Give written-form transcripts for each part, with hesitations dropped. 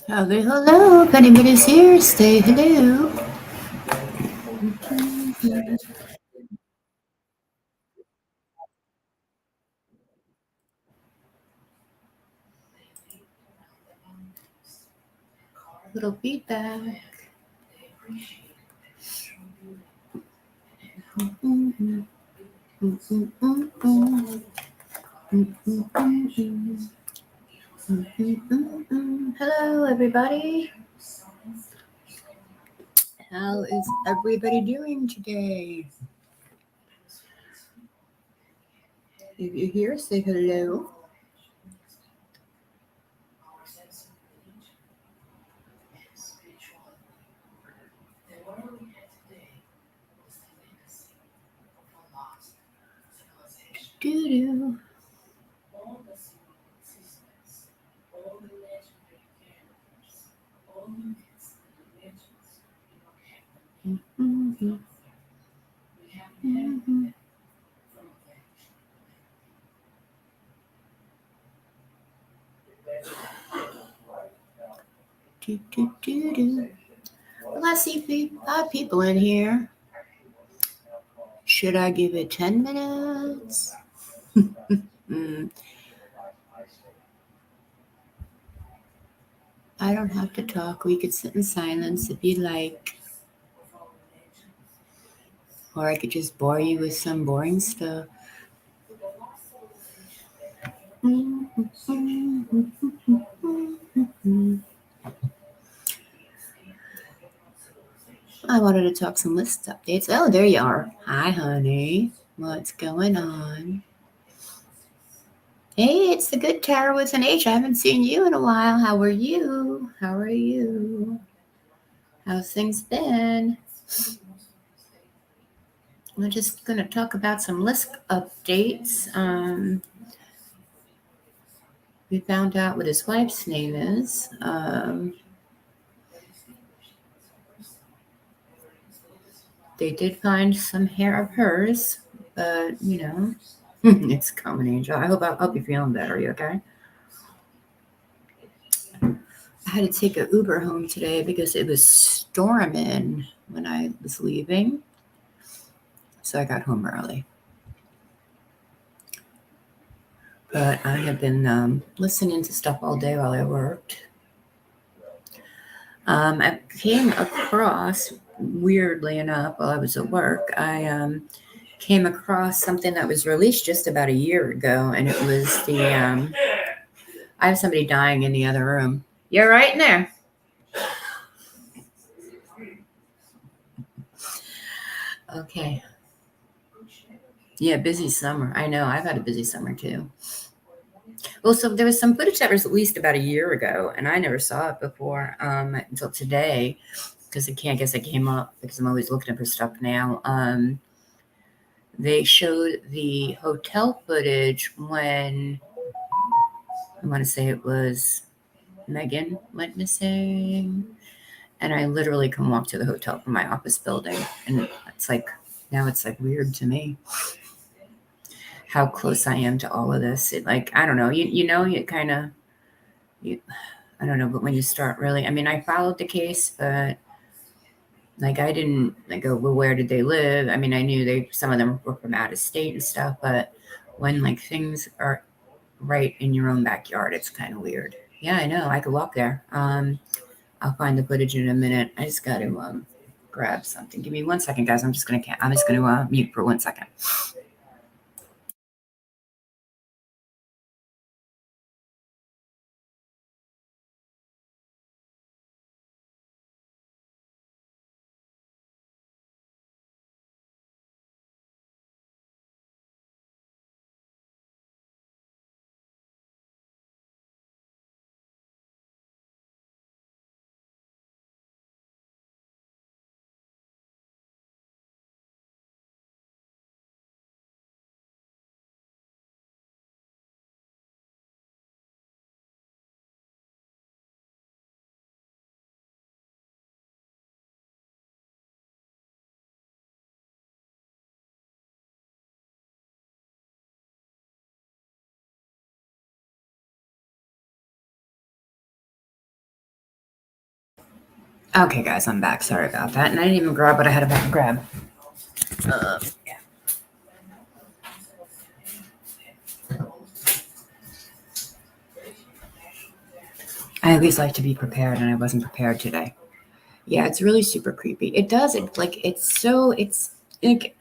Hello, hello. If anybody's here, say hello. Little feedback. Hello, everybody. How is everybody doing today? If you're here, say hello. Doo-doo. Do-do-do-do. Well, I see 5 people in here. Should I give it 10 minutes? I don't have to talk. We could sit in silence if you like. Or I could just bore you with some boring stuff. I wanted to talk some list updates. Oh, there you are. Hi, honey. What's going on? Hey, it's the good Tara with an H. I haven't seen you in a while. How are you? How are you? How's things been? We're just going to talk about some LISK updates. We found out what his wife's name is. They did find some hair of hers, but it's coming, Angel. I hope you're feeling better. Are you okay? I had to take an Uber home today because it was storming when I was leaving, so I got home early. But I have been listening to stuff all day while I worked. I came across, weirdly enough, while I was at work, I came across something that was released just about a year ago, and it was I have somebody dying in the other room. You're right in there. Okay. Yeah, busy summer. I know. I've had a busy summer too. Well, so there was some footage that was released about a year ago, and I never saw it before until today, because I guess it came up because I'm always looking for stuff now. They showed the hotel footage when I want to say it was Megan went missing, and I literally can walk to the hotel from my office building, and it's like now it's like weird to me how close I am to all of this. It like I don't know, you kind of I don't know, but when you start really, I mean, I followed the case, but like I didn't like go, well, where did they live? I mean, I knew some of them were from out of state and stuff, but when like things are right in your own backyard, it's kind of weird. Yeah, I know. I could walk there. I'll find the footage in a minute. I just got to grab something. Give me 1 second, guys. I'm just gonna mute for 1 second. Okay, guys, I'm back. Sorry about that. And I didn't even grab what I had about to grab. Yeah. I always like to be prepared, and I wasn't prepared today. Yeah, it's really super creepy. It does. It's like, it's like,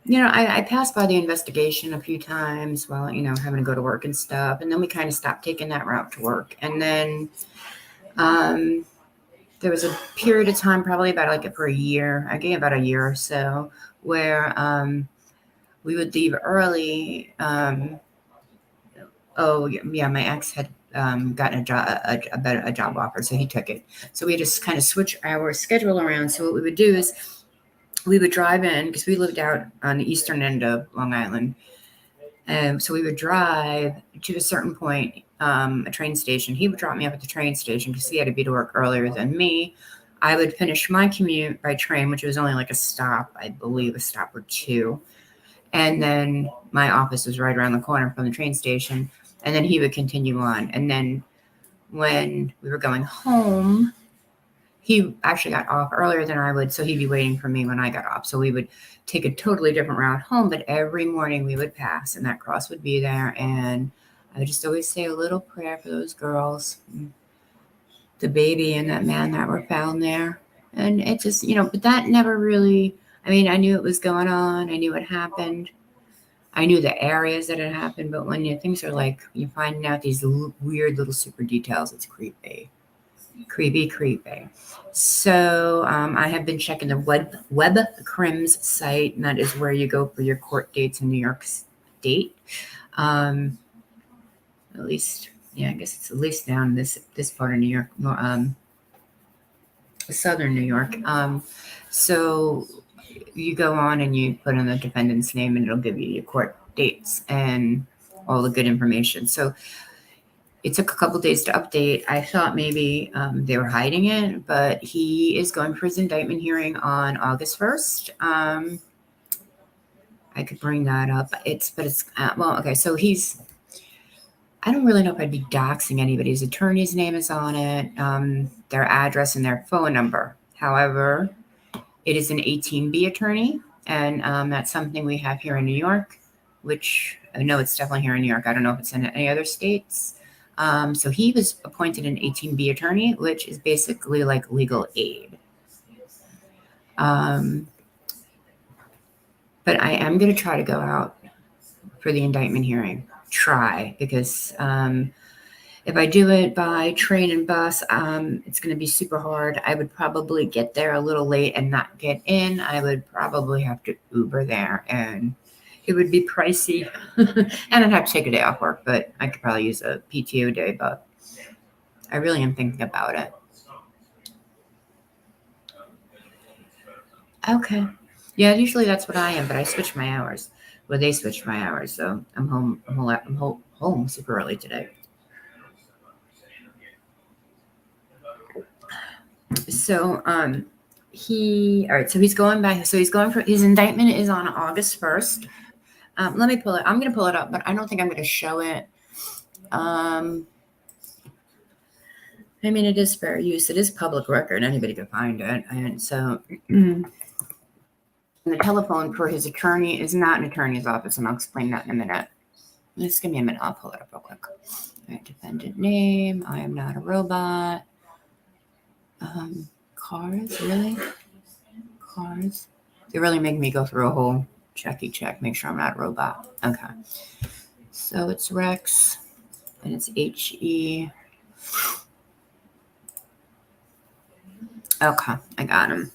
I passed by the investigation a few times while, having to go to work and stuff. And then we kind of stopped taking that route to work. And then there was a period of time, probably about like for a year, I gave about a year or so, where we would leave early. Oh yeah, my ex had gotten a job offer, so he took it. So we just kind of switch our schedule around. So what we would do is we would drive in because we lived out on the eastern end of Long Island. So we would drive to a certain point, a train station. He would drop me up at the train station because he had to be to work earlier than me. I would finish my commute by train, which was only like a stop, I believe, a stop or two. And then my office was right around the corner from the train station. And then he would continue on. And then when we were going home, he actually got off earlier than I would, so he'd be waiting for me when I got off. So we would take a totally different route home, but every morning we would pass, and that cross would be there. And I would just always say a little prayer for those girls, the baby and that man that were found there. And it just, but that never really, I mean, I knew it was going on. I knew what happened. I knew the areas that it happened, but when things are like, you're finding out these weird little super details, it's creepy. Creepy. So I have been checking the Web Crims site, and that is where you go for your court dates in New York State. At least, yeah, I guess it's at least down this part of New York, southern New York. So you go on and you put in the defendant's name, and it'll give you your court dates and all the good information. So it took a couple days to update. I thought maybe they were hiding it, but he is going for his indictment hearing on August 1st. I could bring that up. Okay. So I don't really know if I'd be doxing anybody. His attorney's name is on it, their address and their phone number. However, it is an 18B attorney, and that's something we have here in New York, which I know it's definitely here in New York. I don't know if it's in any other states. So he was appointed an 18B attorney, which is basically like legal aid. But I am going to try to go out for the indictment hearing. Try, because if I do it by train and bus, it's going to be super hard. I would probably get there a little late and not get in. I would probably have to Uber there, and it would be pricey. And I'd have to take a day off work, but I could probably use a PTO day, but I really am thinking about it. Okay. Yeah, usually that's what I am, but I switch my hours. Well, they switched my hours, so I'm home. Home super early today. So, all right. So he's going back. So he's going for his indictment is on August 1st. Let me pull it. I'm going to pull it up, but I don't think I'm going to show it. I mean, it is fair use. It is public record. Anybody can find it. And so the telephone for his attorney is not an attorney's office, and I'll explain that in a minute. Just give me a minute. I'll pull it up real quick. All right, defendant name. I am not a robot. Cars, really? Cars. They really make me go through a whole check, make sure I'm not a robot. Okay. So it's Rex, and it's HE. Okay, I got him.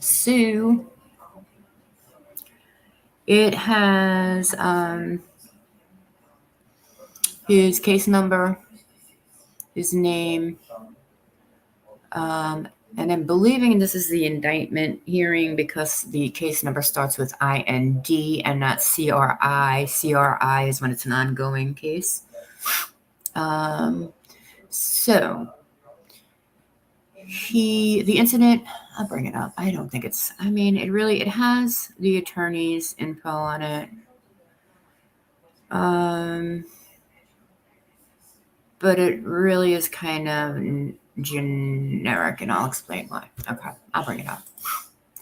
So it has his case number, his name, and I'm believing this is the indictment hearing because the case number starts with IND and not CRI. CRI is when it's an ongoing case. So the incident, I'll bring it up. I don't think it has the attorney's info on it. but it really is kind of generic, and I'll explain why. Okay, I'll bring it up.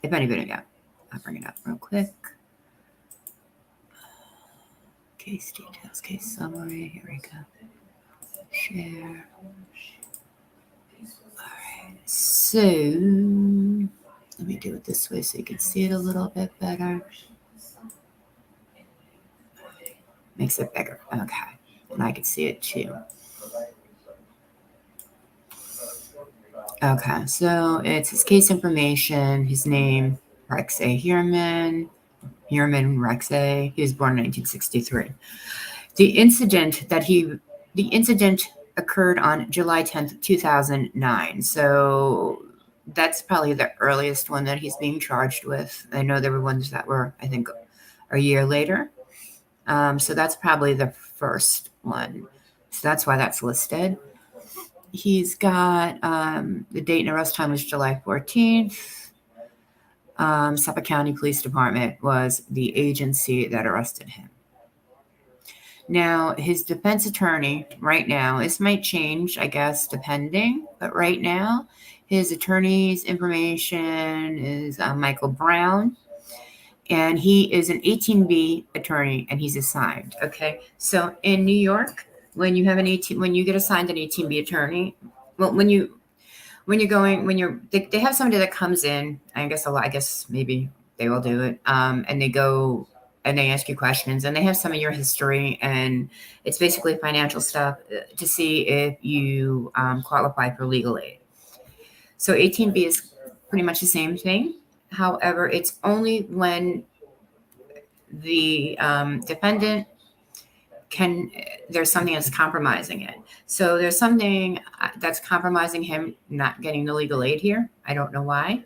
If anybody, yeah, I'll bring it up real quick. Case details, case summary. Here we go. Share. All right. So let me do it this way so you can see it a little bit better. Makes it bigger. Okay. And I can see it too. Okay. So it's his case information, his name, Rexay Herman Rexay. He was born in 1963. The incident occurred on July 10th, 2009. So that's probably the earliest one that he's being charged with. I know there were ones that were, I think, a year later. So that's probably the first one. So that's why that's listed. He's got the date and arrest time was July 14th. Suffolk County Police Department was the agency that arrested him. Now, his defense attorney right now, this might change, I guess, depending, but right now, his attorney's information is Michael Brown, and he is an 18B attorney, and he's assigned. Okay, so in New York, when you get assigned an 18B attorney, well, they have somebody that comes in. I guess maybe they will do it, and they go and they ask you questions, and they have some of your history, and it's basically financial stuff to see if you qualify for legal aid. So 18B is pretty much the same thing. However, it's only when the defendant there's something that's compromising it. So there's something that's compromising him not getting the legal aid here. I don't know why.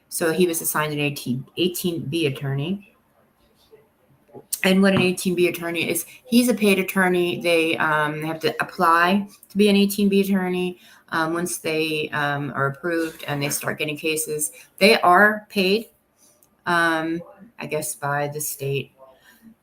So he was assigned an 18B attorney. And what an 18B attorney is, he's a paid attorney. They have to apply to be an 18B attorney. Once they are approved and they start getting cases, they are paid, I guess, by the state.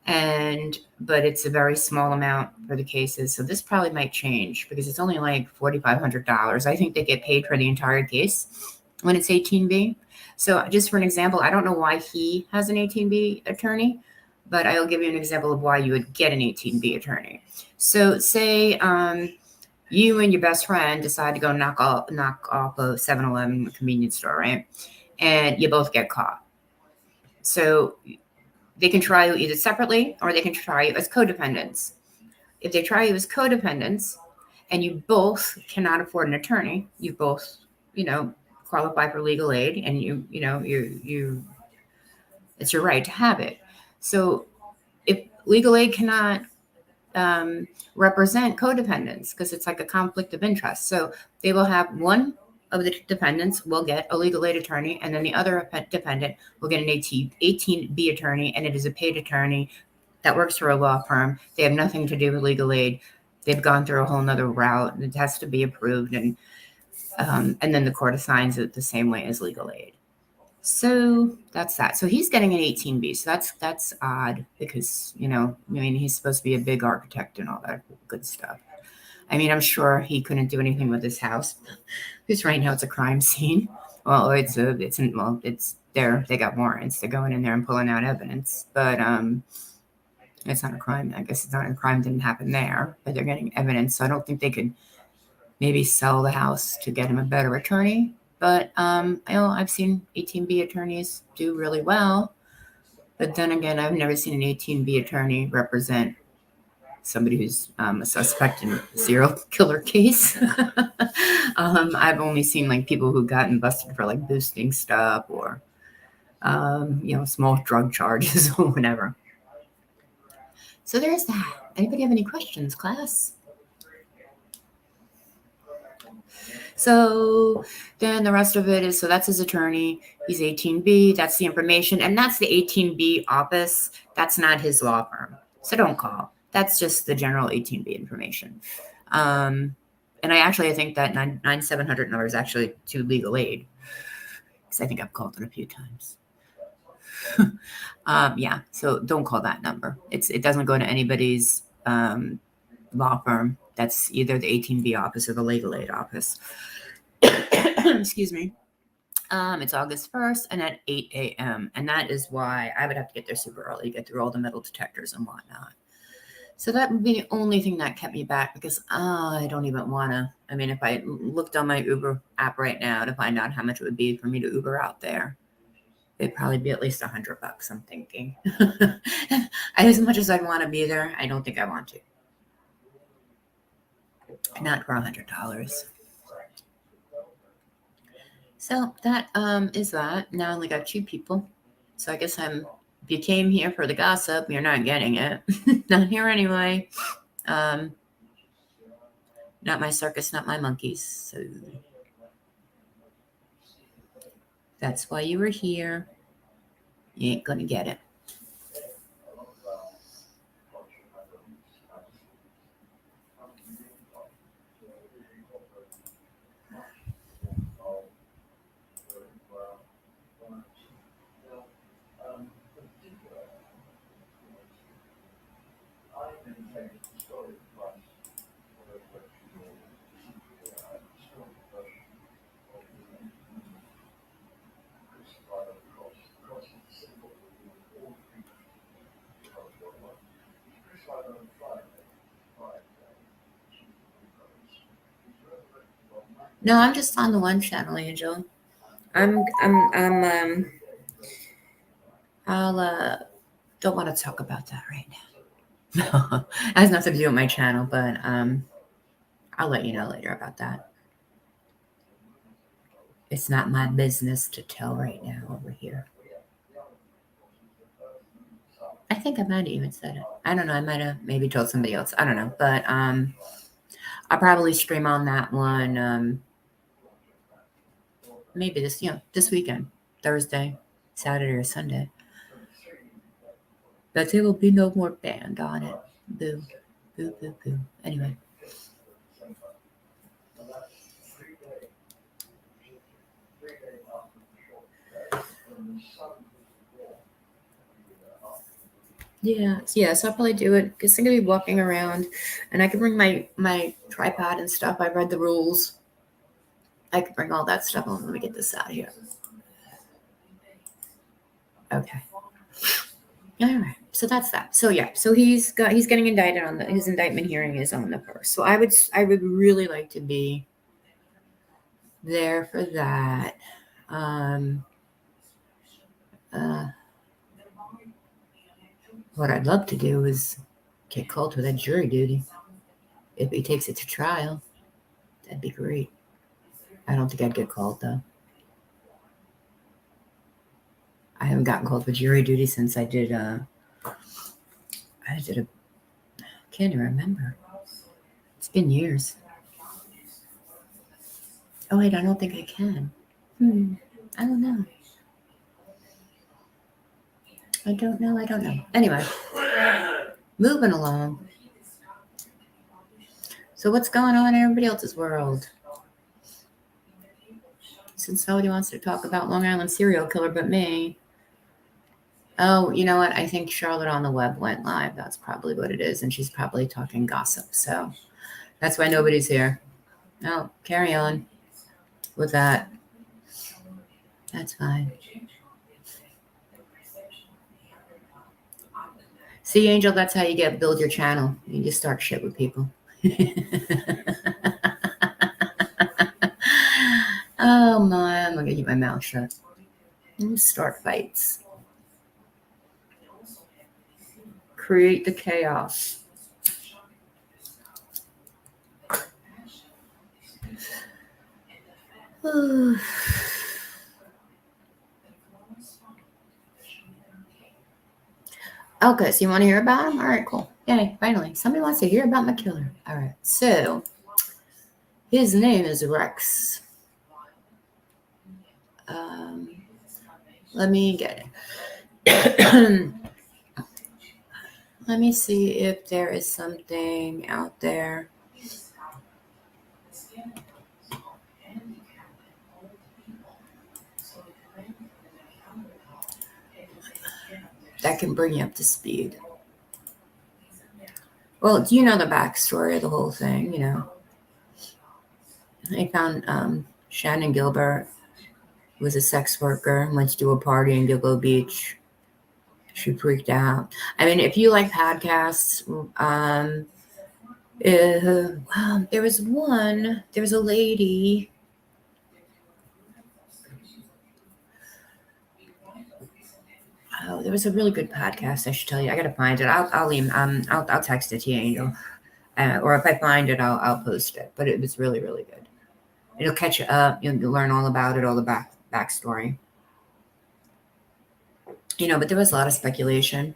But it's a very small amount for the cases. So this probably might change because it's only like $4,500. I think they get paid for the entire case when it's 18B. So just for an example, I don't know why he has an 18B attorney, but I'll give you an example of why you would get an 18B attorney. So say you and your best friend decide to go knock off a 7-Eleven convenience store, right? And you both get caught. So they can try you either separately or they can try you as co-defendants. If they try you as co-defendants and you both cannot afford an attorney, you both, qualify for legal aid, and you it's your right to have it. So if legal aid cannot represent co-defendants, because it's like a conflict of interest, so they will have one of the defendants will get a legal aid attorney, and then the other defendant will get an 18B attorney, and it is a paid attorney that works for a law firm. They have nothing to do with legal aid. They've gone through a whole nother route, and it has to be approved, and then the court assigns it the same way as legal aid. So that's that. So he's getting an 18B. So that's odd because, he's supposed to be a big architect and all that good stuff. I'm sure he couldn't do anything with his house because right now it's a crime scene. Well, it's there. They got warrants. They're going in there and pulling out evidence, but it's not a crime. I guess it's not a crime. Didn't happen there, but they're getting evidence. So I don't think they could maybe sell the house to get him a better attorney. But I've seen 18B attorneys do really well. But then again, I've never seen an 18B attorney represent somebody who's a suspect in a serial killer case. I've only seen like people who've gotten busted for like boosting stuff or small drug charges or whatever. So there's that. Anybody have any questions, class? So then the rest of it is, so that's his attorney. He's 18B. That's the information. And that's the 18B office. That's not his law firm. So don't call. That's just the general 18B information. And I think that 9700 number is actually to legal aid, because I think I've called it a few times. So don't call that number. It doesn't go to anybody's law firm. That's either the 18B office or the legal aid office. Excuse me. It's August 1st and at 8 a.m. And that is why I would have to get there super early to get through all the metal detectors and whatnot. So that would be the only thing that kept me back because I don't even want to. I mean, if I looked on my Uber app right now to find out how much it would be for me to Uber out there, it'd probably be at least $100, I'm thinking. As much as I'd want to be there, I don't think I want to. Not for $100. So that is that. Now I only got 2 people. So I guess if you came here for the gossip, you're not getting it. Not here anyway. Not my circus, not my monkeys. So that's why you were here. You ain't gonna get it. No, I'm just on the one channel, Angel. I'll don't want to talk about that right now. It has nothing to do with my channel, but I'll let you know later about that. It's not my business to tell right now over here. I think I might have even said it. I don't know. I might have maybe told somebody else. I don't know. But I'll probably stream on that one maybe this weekend, Thursday, Saturday, or Sunday. But there will be no more band on it. Boo. Boo, boo, boo. Anyway. Yeah, so I'll probably do it because I'm gonna be walking around and I can bring my tripod and stuff. I read the rules. I can bring all that stuff on. Let me get this out of here. Okay. All right. So that's that. So yeah. So he's getting indicted on his indictment hearing is on the 1st. So I would really like to be there for that. What I'd love to do is get called to that jury duty. If he takes it to trial, that'd be great. I don't think I'd get called though. I haven't gotten called for jury duty since I did can't even remember. It's been years. Oh wait, I don't think I can. I don't know. I don't know. Anyway, moving along. So what's going on in everybody else's world? Since nobody wants to talk about Long Island serial killer but me. Oh, you know what? I think Charlotte on the Web went live. That's probably what it is. And she's probably talking gossip. So that's why nobody's here. No, carry on with that. That's fine. See, Angel, that's how you build your channel. You just start shit with people. Oh, my. I'm going to keep my mouth shut. Start fights. Create the chaos. Okay, so you want to hear about him? All right, cool. Yay, finally. Somebody wants to hear about my killer. All right, so his name is Rex. Let me get it. Let me see if there is something out there. That can bring you up to speed. Well, do you know the backstory of the whole thing? They found Shannon Gilbert was a sex worker, went to do a party in Gilgo Beach. She freaked out. I mean, if you like podcasts, there was a lady. Oh, there was a really good podcast. I should tell you. I gotta find it. I'll text it to you, Angel. Or if I find it, I'll post it. But it was really, really good. It'll catch you up. You'll learn all about it, all the backstory. But there was a lot of speculation.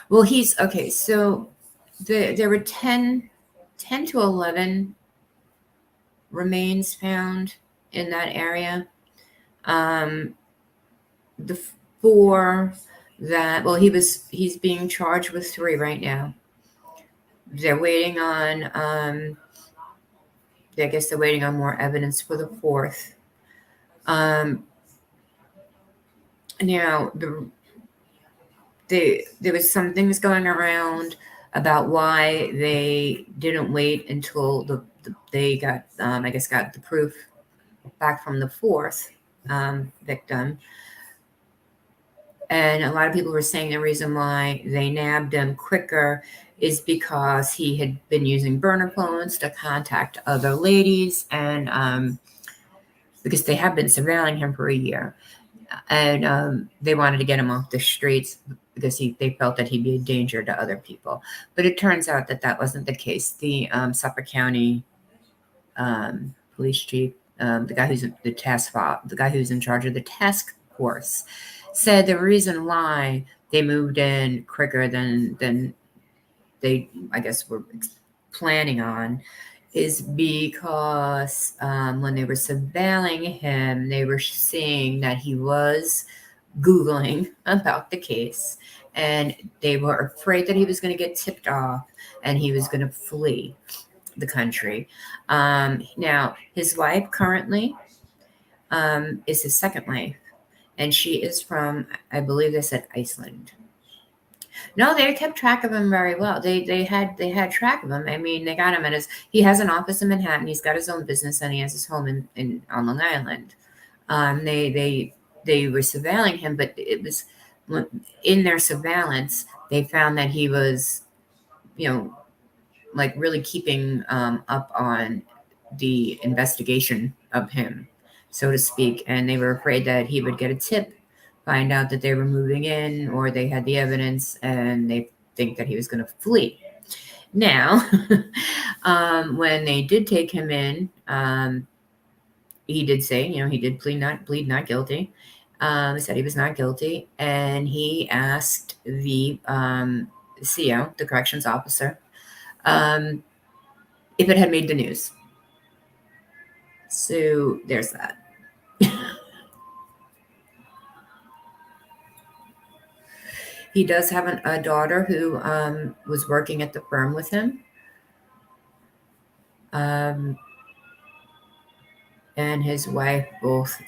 Well, he's okay. So there were 10 to 11 remains found in that area. The four that, well, he's being charged with 3 right now. They're waiting on, I guess they're waiting on more evidence for the 4th. Now, there was some things going around about why they didn't wait until they got, I guess, got the proof back from the 4th victim. And a lot of people were saying the reason why they nabbed him quicker is because he had been using burner phones to contact other ladies, and because they have been surveilling him for a year. And they wanted to get him off the streets because they felt that he'd be a danger to other people. But it turns out that wasn't the case. The Suffolk County police chief, the guy who's the guy who's in charge of the task force, said the reason why they moved in quicker than they, I guess, were planning on is because when they were surveilling him, they were seeing that he was Googling about the case, and they were afraid that he was going to get tipped off and he was going to flee the country. Now, his wife currently is his second wife, and she is from, I believe they said, Iceland. No, they kept track of him very well. They had track of him. I mean, they got him at he has an office in Manhattan. He's got his own business, and he has his home on Long Island. They were surveilling him, but it was in their surveillance, they found that he was, like really keeping up on the investigation of him, so to speak. And they were afraid that he would get a tip, find out that they were moving in, or they had the evidence, and they think that he was going to flee. Now, when they did take him in, he did say, he did plead not guilty. He said he was not guilty, and he asked the CO, the corrections officer, if it had made the news. So there's that. He does have a daughter who was working at the firm with him. And his wife both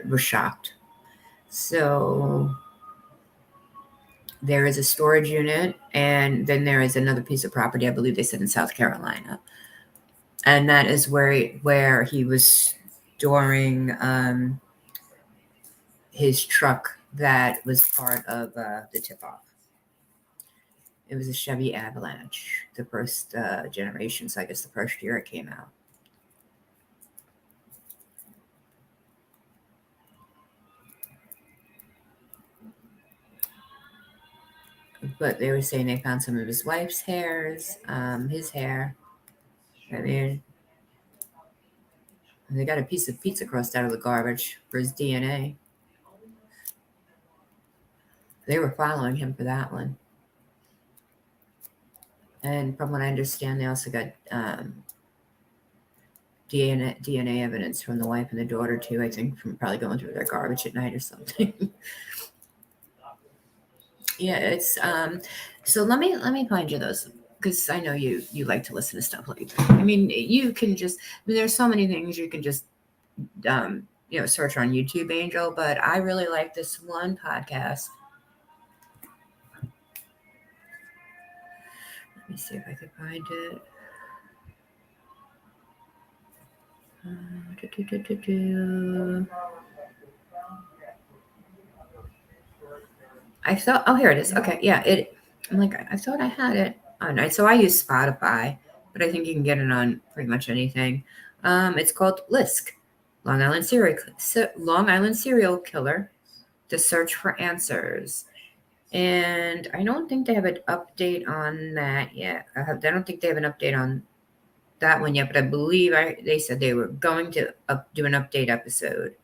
were shocked. So there is a storage unit, and then there is another piece of property, I believe they said, in South Carolina. And that is where he was storing his truck that was part of the tip-off. It was a Chevy Avalanche, the first generation, so I guess the first year it came out. But they were saying they found some of his wife's hairs, his hair. I mean, they got a piece of pizza crust out of the garbage for his DNA. They were following him for that one. And from what I understand, they also got DNA evidence from the wife and the daughter too, I think, from probably going through their garbage at night or something. Yeah, it's so let me find you those, because I know you like to listen to stuff like that. I mean, you can just, there's so many things you can just search on YouTube, Angel, but I really like this one podcast. Let me see if I can find it. I thought, oh, here it is. Okay, yeah, I'm like, I thought I had it on. So I use Spotify, but I think you can get it on pretty much anything. It's called LISK, Long Island Serial Killer, The Search for Answers. And I don't think they have an update on that yet. I don't think they have an update on that one yet, but I believe they said they were going to do an update episode.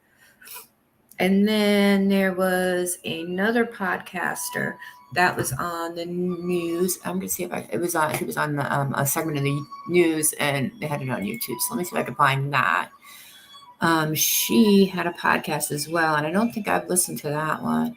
And then there was another podcaster that was on the news. I'm gonna see if she was on the, a segment of the news, and they had it on YouTube. So let me see if I can find that. She had a podcast as well, and I don't think I've listened to that one.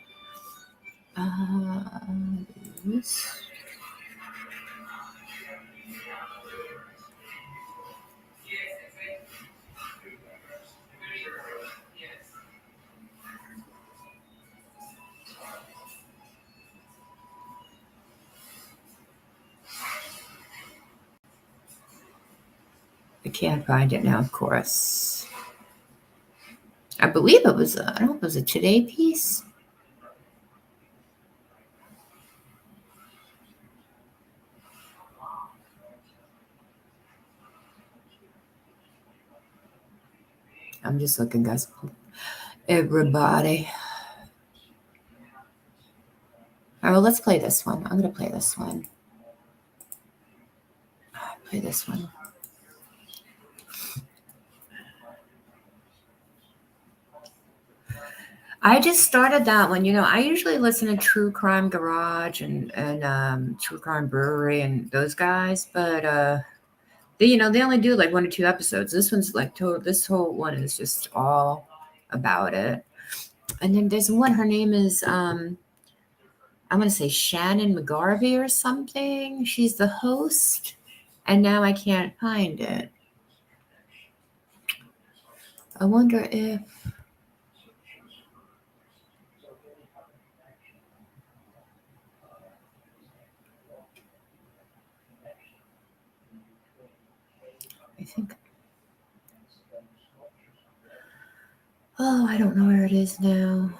I can't find it now, of course. I believe it was, I don't know if it was a Today piece. I'm just looking, guys. Everybody. All right, well, let's play this one. I'm going to play this one. Play this one. I just started that one. I usually listen to True Crime Garage and True Crime Brewery and those guys, but they only do like 1 or 2 episodes. This one's like total. This whole one is just all about it. And then there's one. Her name is I'm gonna say Shannon McGarvey or something. She's the host, and now I can't find it. I wonder if. I think. Oh, I don't know where it is now.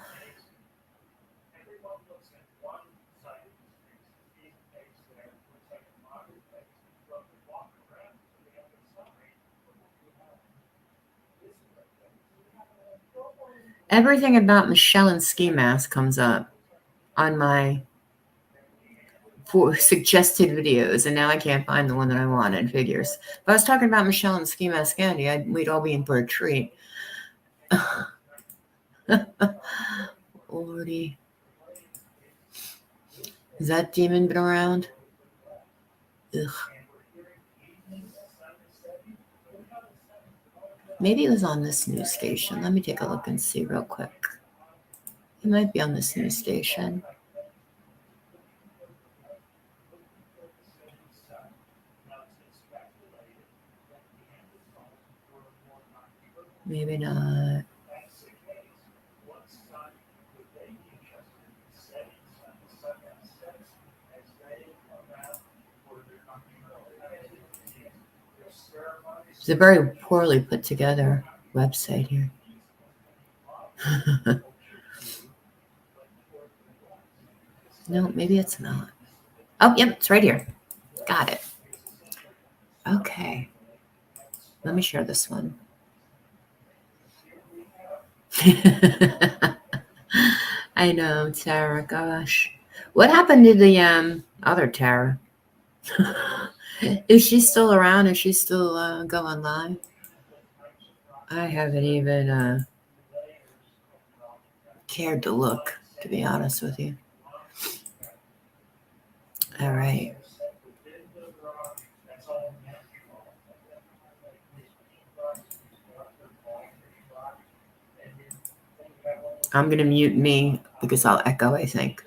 Everything about Michelle and Ski Mask comes up on my suggested videos, and now I can't find the one that I wanted. Figures. If I was talking about Michelle and Ski Mask Andy, we'd all be in for a treat. Lordy. Has that demon been around? Ugh. Maybe it was on this news station. Let me take a look and see real quick. It might be on this news station. Maybe not. It's a very poorly put together website here. No, maybe it's not. Oh, yep, it's right here. Got it. Okay. Let me share this one. I know, Tara. Gosh. What happened to the other Tara? Is she still around? Is she still going live? I haven't even cared to look, to be honest with you. All right. I'm going to mute me because I'll echo, I think.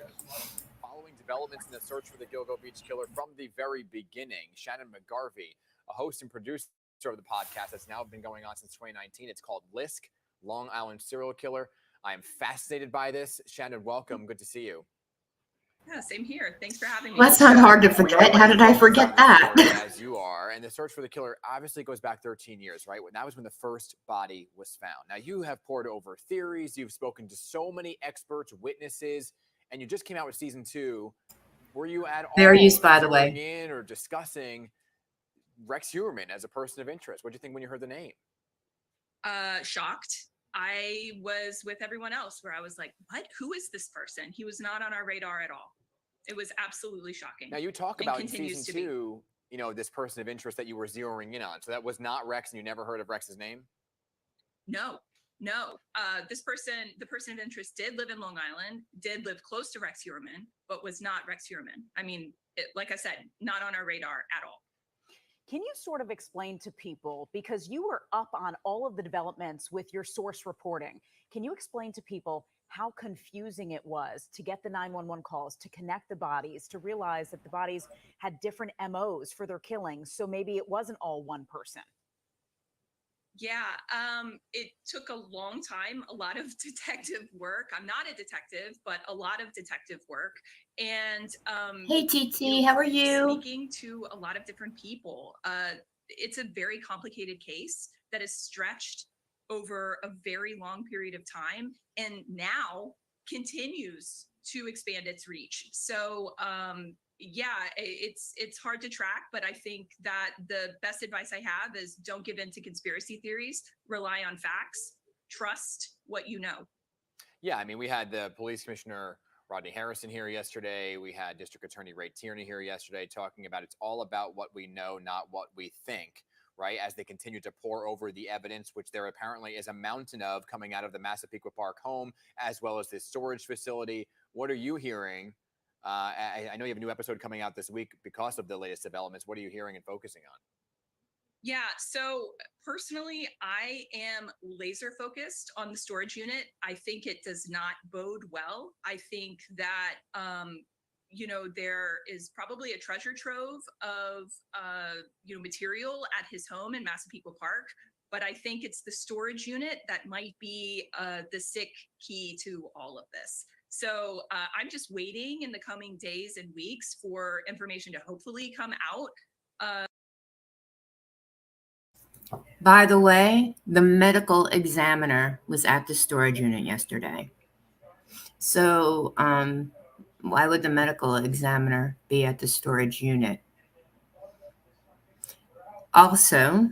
Following developments in the search for the Gilgo Beach killer from the very beginning, Shannon McGarvey, a host and producer of the podcast that's now been going on since 2019. It's called LISK, Long Island Serial Killer. I am fascinated by this. Shannon, welcome. Good to see you. Yeah, same here. Thanks for having me. Well, that's not hard to forget. How did I forget that? As you are, and the search for the killer obviously goes back 13 years, right? That was when the first body was found. Now, you have poured over theories, you've spoken to so many experts, witnesses, and you just came out with season 2. Were you at Fair all use, by the zeroing way. in or discussing Rex Huerman as a person of interest? What do you think when you heard the name? Shocked. I was with everyone else where I was like, what? Who is this person? He was not on our radar at all. It was absolutely shocking. Now, you talk and about in continues season to be. 2, you know, this person of interest that you were zeroing in on. So that was not Rex, and you never heard of Rex's name? No. This person, the person of interest, did live in Long Island, did live close to Rex Huerman, but was not Rex Huerman. I mean, like I said, not on our radar at all. Can you sort of explain to people, because you were up on all of the developments with your source reporting, can you explain to people how confusing it was to get the 911 calls, to connect the bodies, to realize that the bodies had different MOs for their killings? So maybe it wasn't all one person. Yeah, it took a long time, a lot of detective work. I'm not a detective, but a lot of detective work. And Hey, TT, how are you? speaking to a lot of different people. It's a very complicated case that is stretched over a very long period of time and now continues to expand its reach. So yeah, it's hard to track, but I think that the best advice I have is don't give in to conspiracy theories, rely on facts, trust what you know. Yeah, I mean, we had the police commissioner Rodney Harrison here yesterday. We had District Attorney Ray Tierney here yesterday talking about it's all about what we know, not what we think, right? As they continue to pour over the evidence, which there apparently is a mountain of coming out of the Massapequa Park home, as well as this storage facility. What are you hearing? I know you have a new episode coming out this week because of the latest developments. What are you hearing and focusing on? Yeah, so personally, I am laser focused on the storage unit. I think it does not bode well. I think that, there is probably a treasure trove of, material at his home in Massapequa Park. But I think it's the storage unit that might be the sick key to all of this. So I'm just waiting in the coming days and weeks for information to hopefully come out. By the way, the medical examiner was at the storage unit yesterday. So, why would the medical examiner be at the storage unit? Also,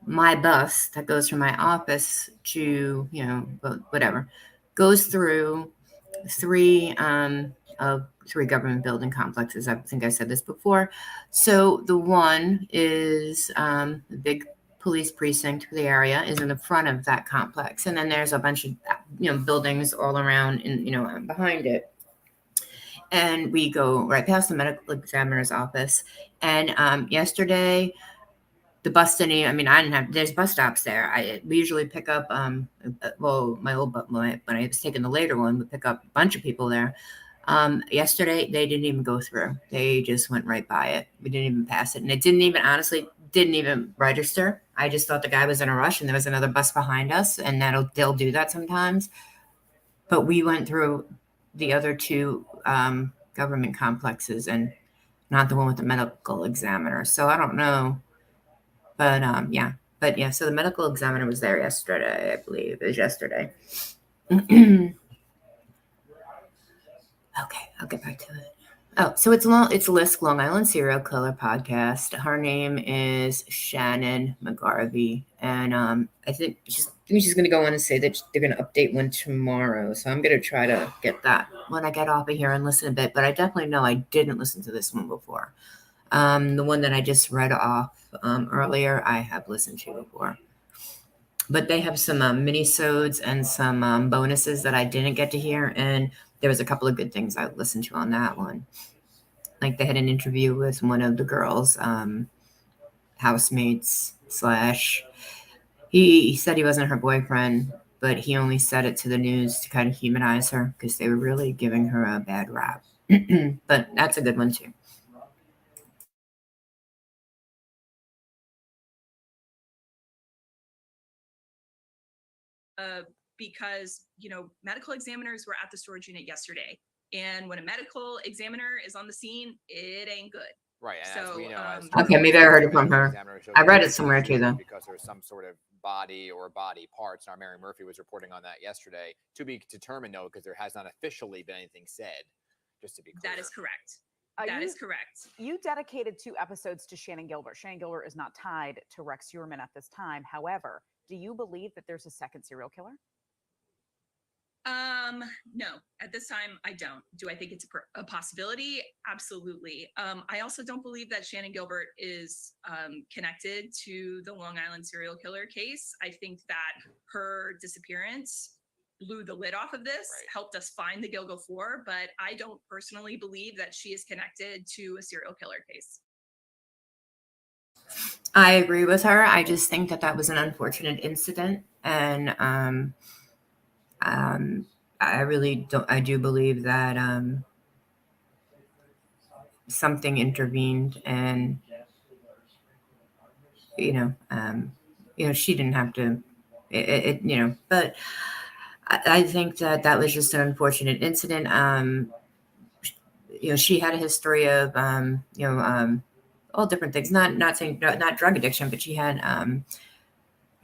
my bus that goes from my office to, whatever, goes through three government building complexes. I think I said this before. So the one is the big police precinct for the area is in the front of that complex, and then there's a bunch of buildings all around and behind it. And we go right past the medical examiner's office. And yesterday, the bus didn't even, I mean, I didn't have, there's bus stops there. We usually pick up, my old, when I was taking the later one, we pick up a bunch of people there. Yesterday, they didn't even go through. They just went right by it. We didn't even pass it. And it didn't even register. I just thought the guy was in a rush and there was another bus behind us, and they'll do that sometimes. But we went through the other two government complexes and not the one with the medical examiner. So I don't know. But yeah. So the medical examiner was there yesterday. I believe it was yesterday. Okay, I'll get back to it. Oh, so it's LISK, Long Island Serial Killer Podcast. Her name is Shannon McGarvey, and I think she's going to go on and say that they're going to update one tomorrow. So I'm going to try to get that when I get off of here and listen a bit. But I definitely know I didn't listen to this one before. The one that I just read off earlier, I have listened to before. But they have some mini-sodes and some bonuses that I didn't get to hear, and there was a couple of good things I listened to on that one. Like they had an interview with one of the girls' housemates / he said he wasn't her boyfriend, but he only said it to the news to kind of humanize her because they were really giving her a bad rap. But that's a good one too. Because medical examiners were at the storage unit yesterday. And when a medical examiner is on the scene, it ain't good. Right, and as So, we know, as Okay, maybe I heard it from her. I read it somewhere too, though. because there's some sort of body or body parts. Our Mary Murphy was reporting on that yesterday. To be determined, though, because there has not officially been anything said. Just to be clear, that is correct. That is correct. You dedicated 2 episodes to Shannon Gilbert. Shannon Gilbert is not tied to Rex Heuermann at this time. However, do you believe that there's a second serial killer? No, at this time, I don't. Do I think it's a possibility? Absolutely. I also don't believe that Shannon Gilbert is connected to the Long Island serial killer case. I think that her disappearance blew the lid off of this, helped us find the Gilgo 4, but I don't personally believe that she is connected to a serial killer case. I agree with her. I just think that was an unfortunate incident, and I really don't. I do believe that something intervened, and she didn't have to. But I think that was just an unfortunate incident. She had a history of all different things. Not saying not drug addiction, but she had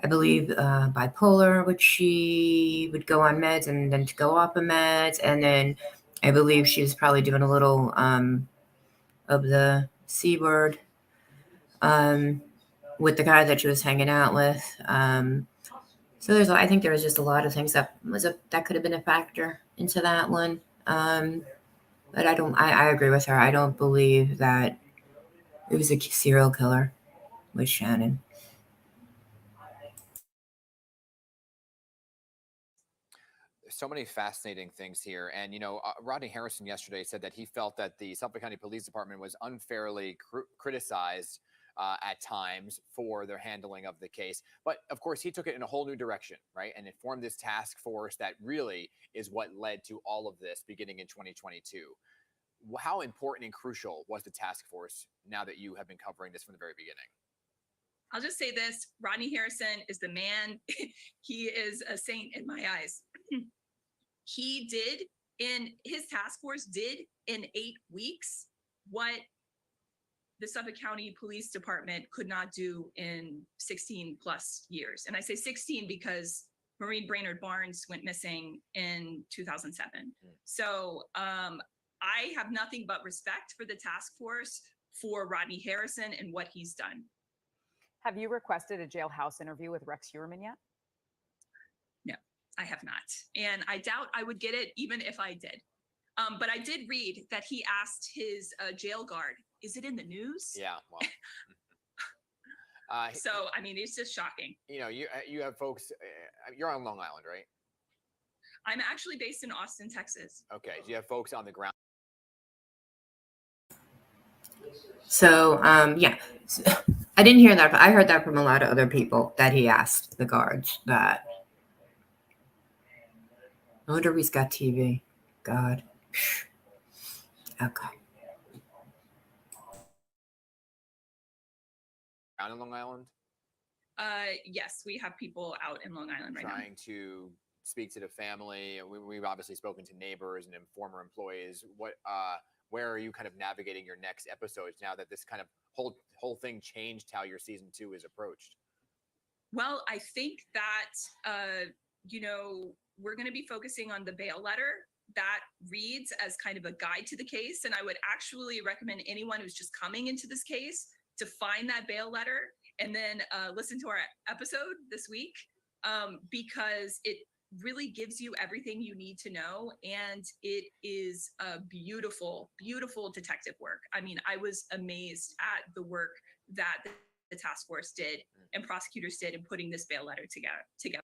I believe bipolar, which she would go on meds and then to go off of meds, and then I believe she was probably doing a little of the C word with the guy that she was hanging out with. So I think there was just a lot of things that could have been a factor into that one. But I agree with her. I don't believe that it was a serial killer with Shannon. So many fascinating things here. And, Rodney Harrison yesterday said that he felt that the Suffolk County Police Department was unfairly criticized at times for their handling of the case. But of course, he took it in a whole new direction, right? And it formed this task force that really is what led to all of this beginning in 2022. How important and crucial was the task force now that you have been covering this from the very beginning? I'll just say this, Rodney Harrison is the man. He is a saint in my eyes. His task force did in 8 weeks what the Suffolk County Police Department could not do in 16 plus years. And I say 16 because Maureen Brainerd Barnes went missing in 2007. So I have nothing but respect for the task force, for Rodney Harrison and what he's done. Have you requested a jailhouse interview with Rex Heuermann yet? No, I have not. And I doubt I would get it even if I did. But I did read that he asked his jail guard, is it in the news? Yeah, well. So, I mean, it's just shocking. You have folks, you're on Long Island, right? I'm actually based in Austin, Texas. Okay, so you have folks on the ground. So, yeah, I didn't hear that, but I heard that from a lot of other people that he asked the guards that. I wonder if he's got TV. God. Okay. Out in Long Island? Yes, we have people out in Long Island right now. Trying to speak to the family. We've obviously spoken to neighbors and former employees. Where are you kind of navigating your next episodes now that this kind of whole thing changed how your season 2 is approached? Well, I think that, we're going to be focusing on the bail letter that reads as kind of a guide to the case. And I would actually recommend anyone who's just coming into this case to find that bail letter and then listen to our episode this week, because it really gives you everything you need to know. And it is a beautiful, beautiful detective work. I mean, I was amazed at the work that the task force did and prosecutors did in putting this bail letter together.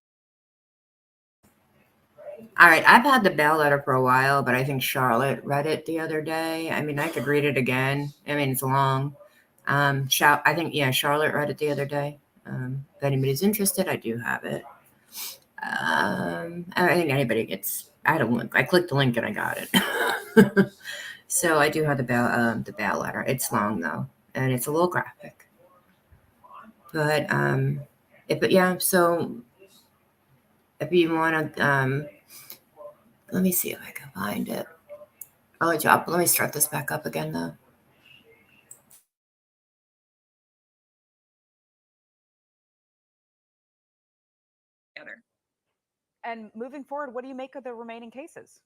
All right, I've had the bail letter for a while, but I think Charlotte read it the other day. I mean, I could read it again. I mean, it's long. I think, Charlotte read it the other day. If anybody's interested, I do have it. I think anybody gets. I had a link. I clicked the link and I got it. So I do have the bail letter. It's long though, and it's a little graphic. But So if you want to, let me see if I can find it. Let me start this back up again, though. Together. And moving forward, what do you make of the remaining cases?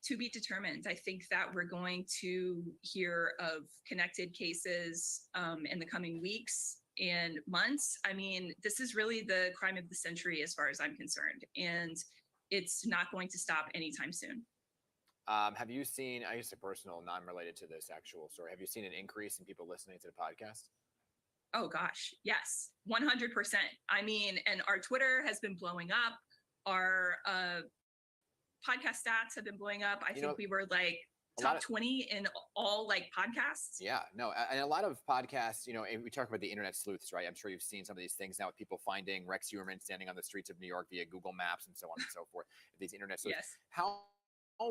To be determined. I think that we're going to hear of connected cases in the coming weeks and months. I mean, this is really the crime of the century as far as I'm concerned, and it's not going to stop anytime soon. Have you seen, I guess a personal, non-related to this actual story, have you seen an increase in people listening to the podcast? Oh gosh, yes, 100%. I mean, and our Twitter has been blowing up. Our podcast stats have been blowing up. I think we were like top 20 in all like podcasts. Yeah, no, and a lot of podcasts, and we talk about the internet sleuths, right? I'm sure you've seen some of these things now with people finding Rex Huerman standing on the streets of New York via Google Maps and so on and so forth. These internet sleuths. Yes. How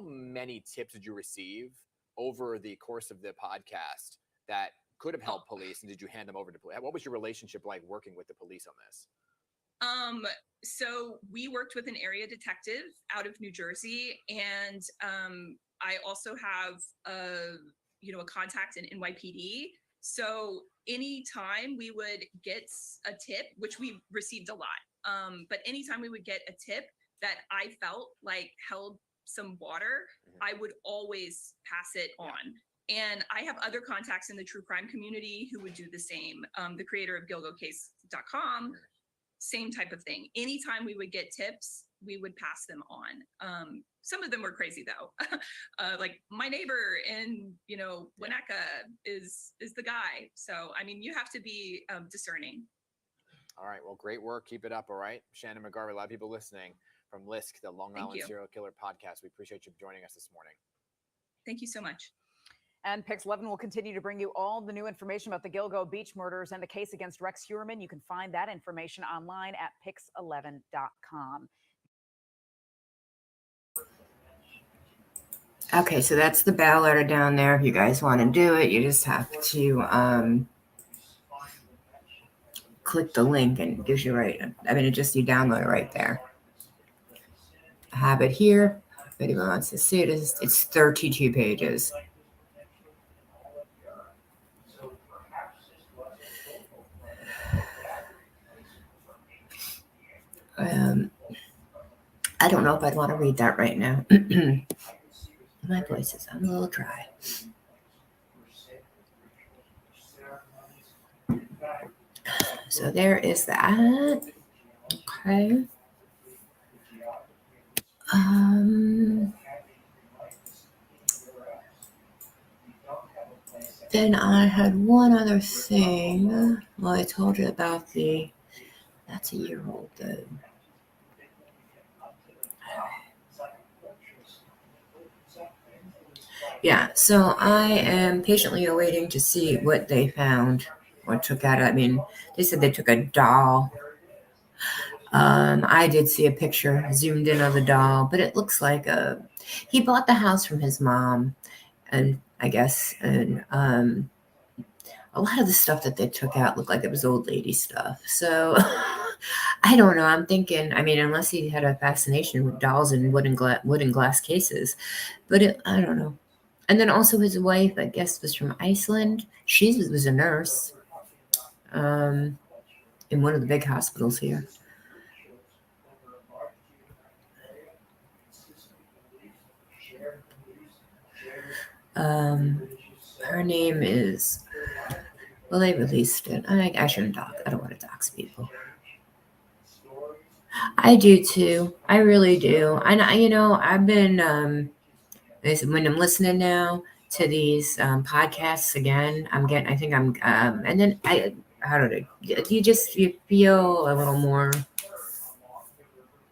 many tips did you receive over the course of the podcast that could have helped police, and did you hand them over to police? What was your relationship like working with the police on this? So we worked with an area detective out of New Jersey, and I also have a contact in NYPD. So anytime we would get a tip, which we received a lot, but anytime we would get a tip that I felt like held some water, I would always pass it on. And I have other contacts in the true crime community who would do the same. The creator of GilgoCase.com, same type of thing. Anytime we would get tips, we would pass them on. Some of them were crazy though. Like my neighbor in, Winnetka is the guy. So, I mean, you have to be discerning. All right. Well, great work. Keep it up. All right. Shannon McGarvey, a lot of people listening from LISK, the Long Island Serial Killer Podcast. We appreciate you joining us this morning. Thank you so much. And Pix 11 will continue to bring you all the new information about the Gilgo Beach murders and the case against Rex Huerman. You can find that information online at pix11.com. Okay, so that's the bow letter down there. If you guys want to do it, you just have to click the link and it gives you you download it right there. I have it here. If anyone wants to see it, it's 32 pages. I don't know if I'd want to read that right now. My voice is a little dry. So there is that. Okay. Then I had one other thing. Well, I told you about that's a year old though. Yeah, so I am patiently awaiting to see what they found or took out. I mean, they said they took a doll. I did see a picture zoomed in of the doll, but it looks like he bought the house from his mom, and I guess, and a lot of the stuff that they took out looked like it was old lady stuff. So I don't know. I'm thinking, I mean, unless he had a fascination with dolls and wood and glass cases, but I don't know. And then also his wife, I guess, was from Iceland. She was a nurse in one of the big hospitals here. Her name is, well, they released it. I shouldn't talk. I don't want to dox people. I do too. I really do. And I've been, when I'm listening now to these podcasts again, and then you feel a little more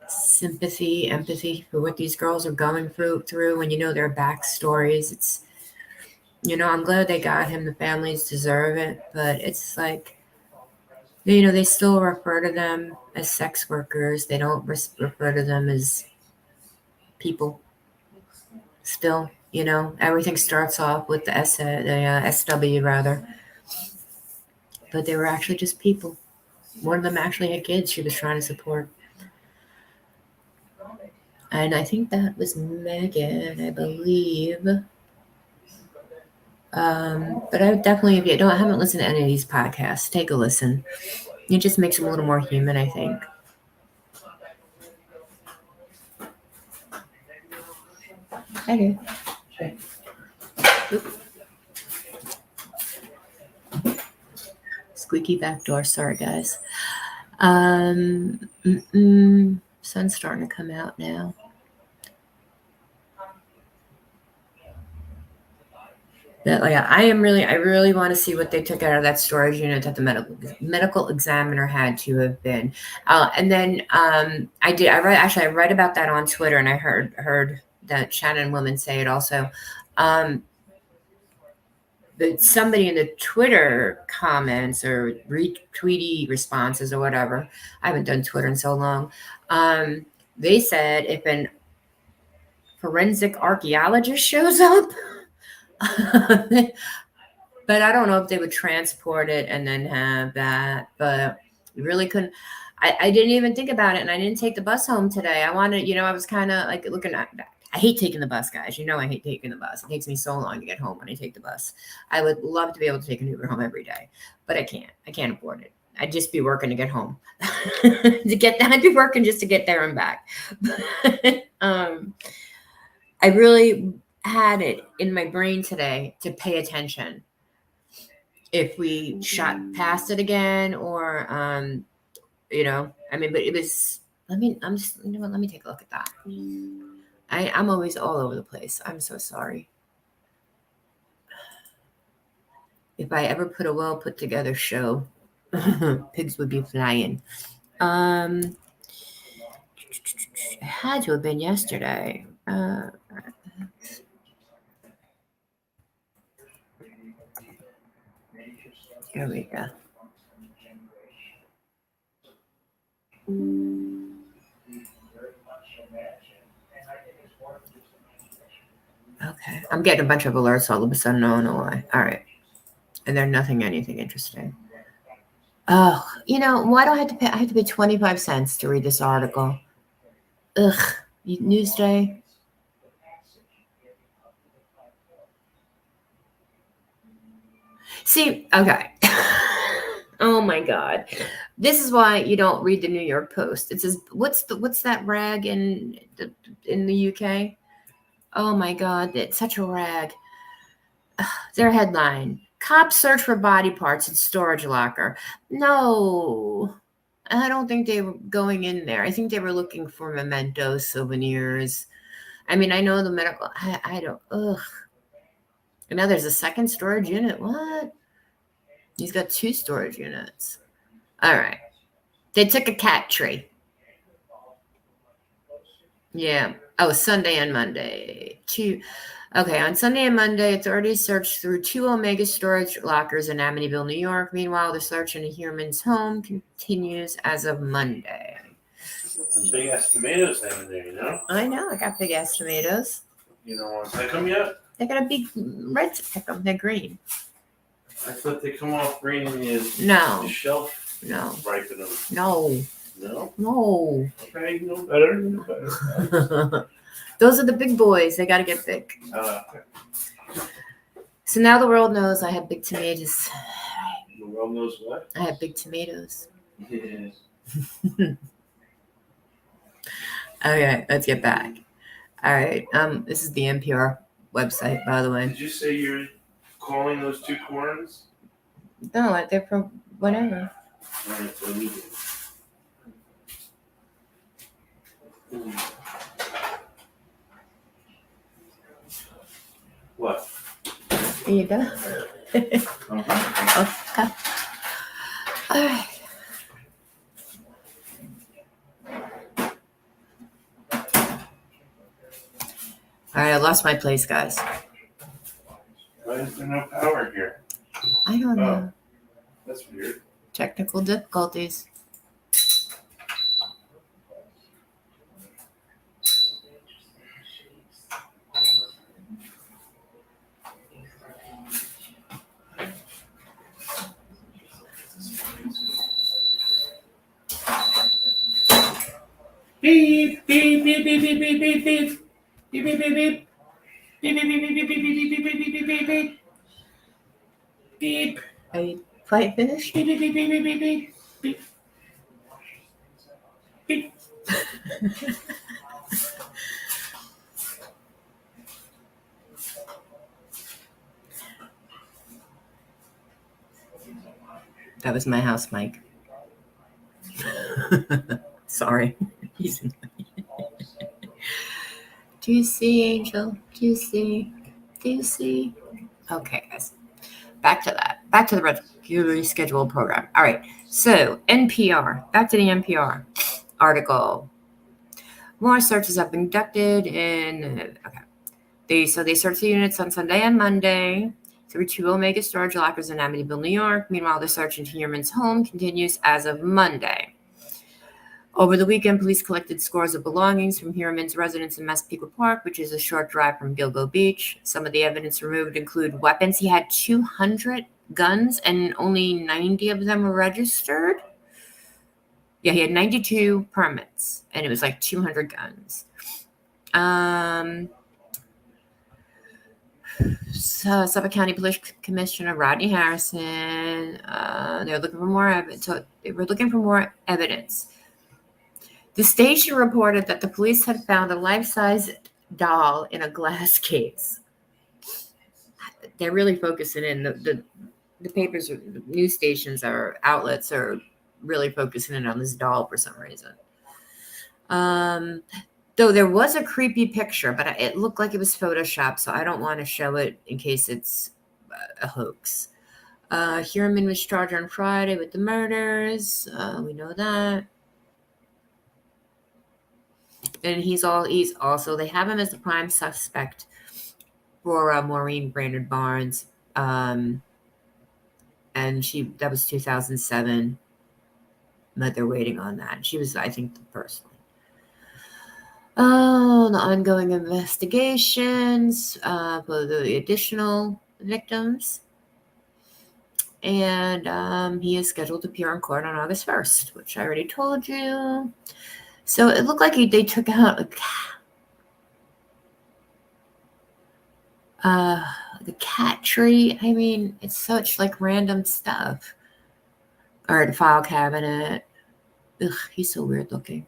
sympathy, empathy for what these girls are going through when you know their backstories. It's, I'm glad they got him. The families deserve it, but it's like, they still refer to them as sex workers. They don't refer to them as people. Still, everything starts off with the SW rather, but they were actually just people. One of them actually had kids she was trying to support. And I think that was Megan, I believe. But I would definitely, if you haven't listened to any of these podcasts, take a listen. It just makes them a little more human, I think. Okay. Squeaky back door. Sorry, guys. Sun's starting to come out now. But I really want to see what they took out of that storage unit that the medical examiner had to have been. And then I read about that on Twitter, and I heard that Shannon woman say it also. But somebody in the Twitter comments or retweety responses or whatever, I haven't done Twitter in so long. They said if an forensic archaeologist shows up, but I don't know if they would transport it and then have that. But you really couldn't. I didn't even think about it, and I didn't take the bus home today. I wanted, I was kind of like looking at. I hate taking the bus, guys. I hate taking the bus. It takes me so long to get home when I take the bus. I would love to be able to take an Uber home every day, but I can't. I can't afford it. I'd just be working to get home. I'd be working just to get there and back. I really had it in my brain today to pay attention if we shot past it again or but it was let me take a look at that. I'm always all over the place. I'm so sorry. If I ever put a well put together show, pigs would be flying. It had to have been yesterday. Here we go. Okay. I'm getting a bunch of alerts all of a sudden. I don't know why. All right. And they're anything interesting. Oh, why do I have to pay? I have to pay 25 cents to read this article. Ugh. Newsday. See, okay. Oh my God. This is why you don't read the New York Post. It says, what's that rag in the UK? Oh my God, it's such a rag. Their headline: Cops search for body parts in storage locker. No, I don't think they were going in there. I think they were looking for mementos, souvenirs. I mean, I know the medical. I don't. Ugh. And now there's a second storage unit. What? He's got 2 storage units. All right. They took a cat tree. Yeah. Oh, Sunday and Monday. 2. Okay, on Sunday and Monday, authorities searched through 2 Omega storage lockers in Amityville, New York. Meanwhile, the search in a human's home continues as of Monday. Some big ass tomatoes in there, I know. I got big ass tomatoes. You don't want to pick them yet? They got a big red to pick them. They're green. I thought they come off green and you No. shelf No. ripen them. No. No? No. Okay, you know better. You know better. Those are the big boys. They got to get big. Okay. So now the world knows I have big tomatoes. The world knows what? I have big tomatoes. Yeah. Okay, let's get back. All right. This is the NPR website, by the way. Did you say you're calling those 2 corns? No, they're from whatever. Alright, so we do. What? There you go. Okay. All right. All right, I lost my place, guys. Why is there no power here? I don't know. That's weird. Technical difficulties. Beep, beep, beep, beep, beep, beep, beep, beep. Beep, beep, beep, beep. Beep, beep, beep, beep, beep, beep, beep, beep, beep, beep, beep, beep. Beep. Are you quite finished? Beep, beep, beep, beep, beep, beep, beep. Beep. Beep. That was my house mic. Sorry. Do you see, Angel? Do you see? Do you see? Okay, guys. Back to that. Back to the regularly scheduled program. All right. So NPR. Back to the NPR article. More searches have been conducted in. Okay. They searched the units on Sunday and Monday through 2 Omega storage lockers in Amityville, New York. Meanwhile, the search into Yearman's home continues as of Monday. Over the weekend, police collected scores of belongings from Hiraman's residence in Massapequa Park, which is a short drive from Gilgo Beach. Some of the evidence removed include weapons. He had 200 guns, and only 90 of them were registered. Yeah, he had 92 permits, and it was like 200 guns. So Suffolk County Police Commissioner Rodney Harrison, they're looking for more evidence. So they were looking for more evidence. The station reported that the police had found a life-size doll in a glass case. They're really focusing in the papers, the news stations, or outlets are really focusing in on this doll for some reason. Though there was a creepy picture, but it looked like it was Photoshopped, so I don't want to show it in case it's a hoax. Hiraman was charged on Friday with the murders. We know that. And he's also, they have him as the prime suspect for Maureen Brainerd Barnes. And that was 2007. But they're waiting on that. She was, I think, the first one. Oh, the ongoing investigations for the additional victims. And he is scheduled to appear in court on August 1st, which I already told you. So it looked like they took out the cat tree. I mean, it's such like random stuff. Or the file cabinet. Ugh, he's so weird looking.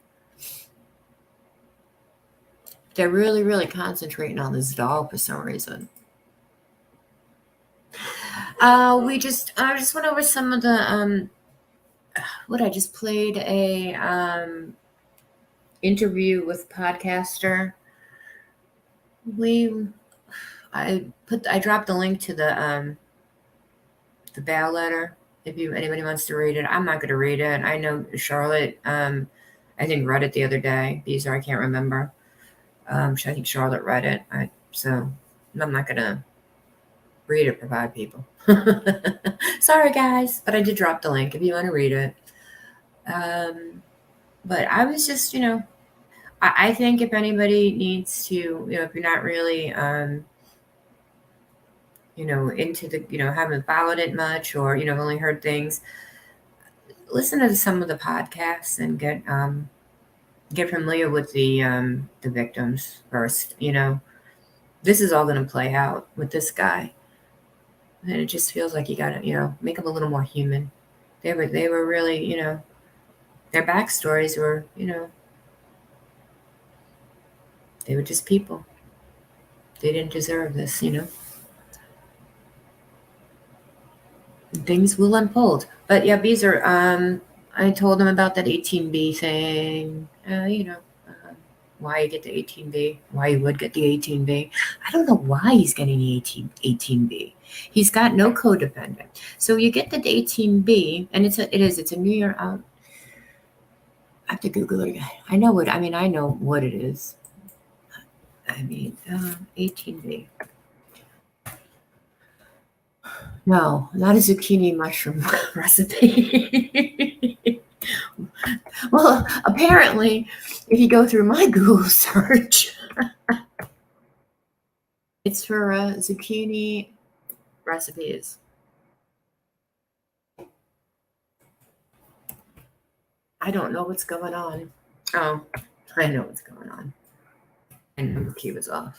They're really, really concentrating on this doll for some reason. I just went over some of the I just played a interview with podcaster. I dropped the link to the bail letter if anybody wants to read it. I'm not going to read it. I know Charlotte I think read it the other day. These I can't remember. I think Charlotte read it. So I'm not going to read it for 5 people. Sorry, guys, but I did drop the link if you want to read it. But I was just, I think if anybody needs to, if you're not really, into the, haven't followed it much or, only heard things, listen to some of the podcasts and get familiar with the victims first. This is all going to play out with this guy. And it just feels like you got to, make them a little more human. They were really, their backstories were, they were just people. They didn't deserve this, Things will unfold. But yeah, these are, I told them about that 18B thing, why you get the 18B, why you would get the 18B. I don't know why he's getting the 18B. He's got no co-defendant. So you get the 18B, and it's a New York, I have to Google it again. I know what it is. 18B. No, not a zucchini mushroom recipe. Well, apparently, if you go through my Google search, it's for zucchini recipes. I don't know what's going on. Oh, I know what's going on. I know the key was off.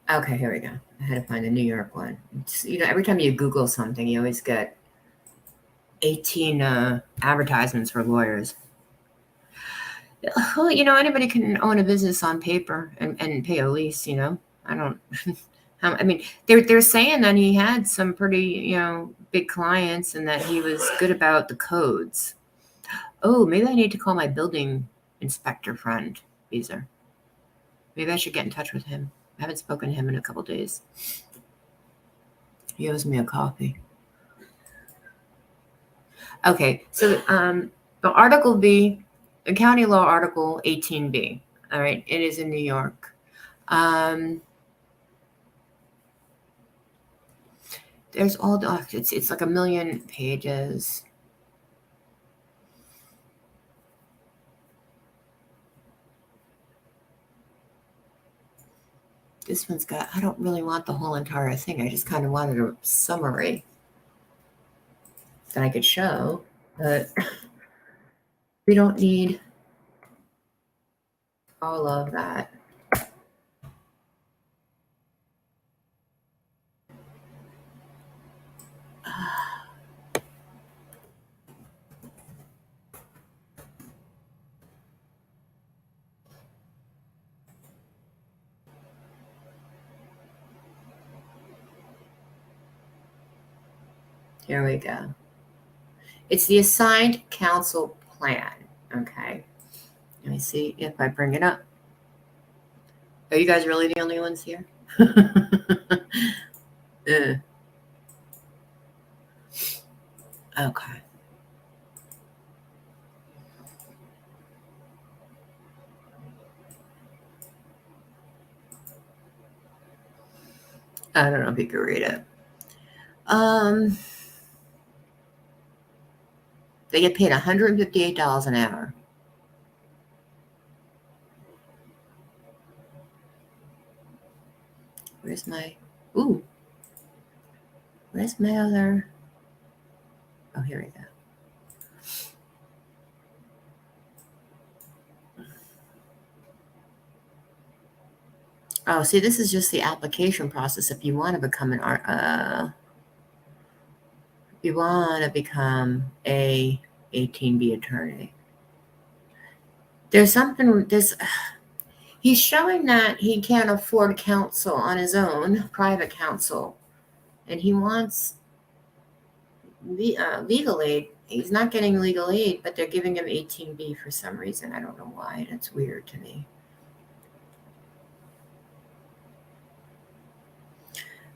Okay, here we go. I had to find a New York one. Every time you Google something, you always get 18 advertisements for lawyers. Well, anybody can own a business on paper and pay a lease. I don't. I mean, they're saying that he had some pretty big clients and that he was good about the codes. Oh, maybe I need to call my building inspector friend, Beezer. Maybe I should get in touch with him. I haven't spoken to him in a couple days. He owes me a coffee. Okay, so the Article B, the County Law Article 18B. All right, it is in New York. There's all the it's like 1 million pages. This one's got, I don't really want the whole entire thing. I just kind of wanted a summary that I could show, but we don't need all of that. Here we go. It's the assigned counsel plan. Okay. Let me see if I bring it up. Are you guys really the only ones here? Okay. I don't know if you can read it. They get paid $158 an hour. Where's my other? Oh, here we go. Oh, see, this is just the application process. If you want to become a 18B attorney, he's showing that he can't afford counsel on his own, private counsel, and he wants legal aid. He's not getting legal aid, but they're giving him 18B for some reason. I don't know why. That's weird to me.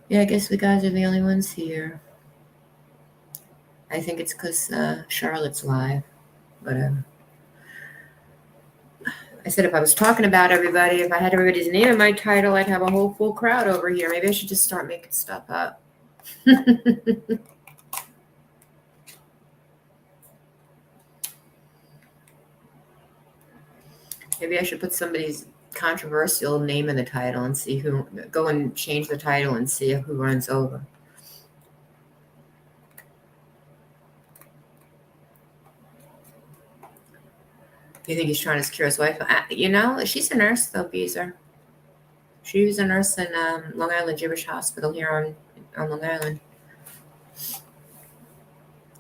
Yeah, I guess we guys are the only ones here. I think it's because Charlotte's live. But I said if I was talking about everybody, if I had everybody's name in my title, I'd have a whole full crowd over here. Maybe I should just start making stuff up. Maybe I should put somebody's controversial name in the title and see go and change the title and see who runs over. You think he's trying to secure his wife? She's a nurse though, Beezer. She was a nurse in Long Island Jewish Hospital here on Long Island.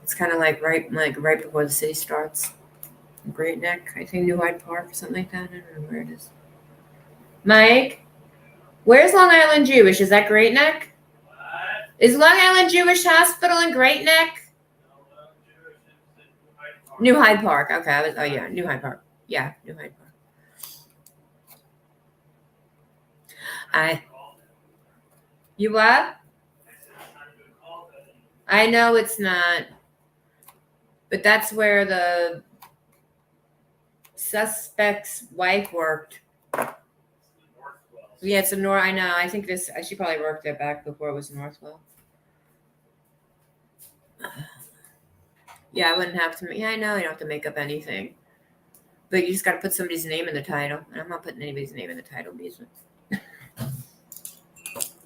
It's kind of like right before the city starts. Great Neck, I think New Hyde Park or something like that. I don't know where it is. Mike, where's Long Island Jewish? Is that Great Neck? What? Is Long Island Jewish Hospital in Great Neck? New Hyde Park. Okay, New Hyde Park. Yeah, New Hyde Park. You what? I know it's not, but that's where the suspect's wife worked. Yeah, it's a I know. I think she probably worked there back before it was Northwell. Yeah, I wouldn't have to. Yeah, I know. You don't have to make up anything. But you just got to put somebody's name in the title. And I'm not putting anybody's name in the title, Beasley.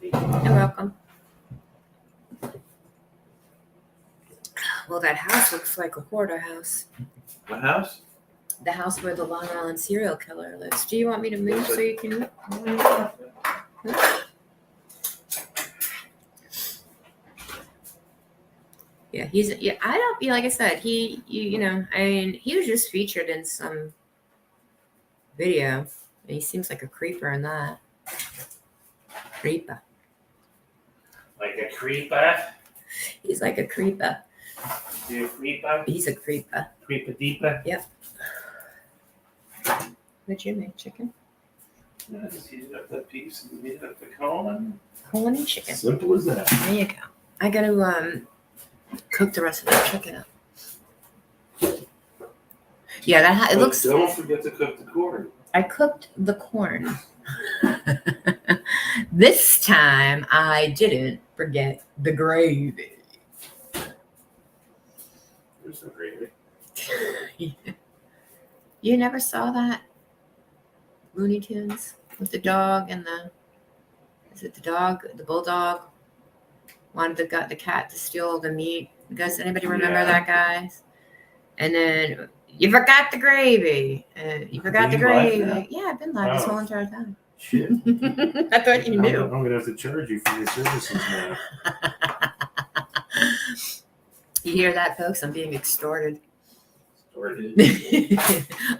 You're welcome. Well, that house looks like a hoarder house. What house? The house where the Long Island serial killer lives. Do you want me to move so you can? Yeah, I don't. Like I said, you know, I mean, he was just featured in some video. He seems like a creeper in that. Creeper. Like a creeper? He's like a creeper. You a creeper? He's a creeper. Creeper deeper? Yep. What'd you make, chicken? Yeah, just heat up that piece and heat up the cone. Corn and chicken. Simple as that. There you go. I gotta cook the rest of that chicken up. Yeah, it looks. Don't forget to cook the corn. I cooked the corn. This time I didn't forget the gravy. There's some gravy. You never saw that Looney Tunes with the dog and the bulldog wanted the cat to steal the meat. Does anybody remember that, guys? And then you forgot the gravy. You forgot the gravy. Yeah, I've been live this whole entire time. Shit. I thought you knew. I'm gonna have to charge you for your services now. You hear that, folks? I'm being extorted. Sorted.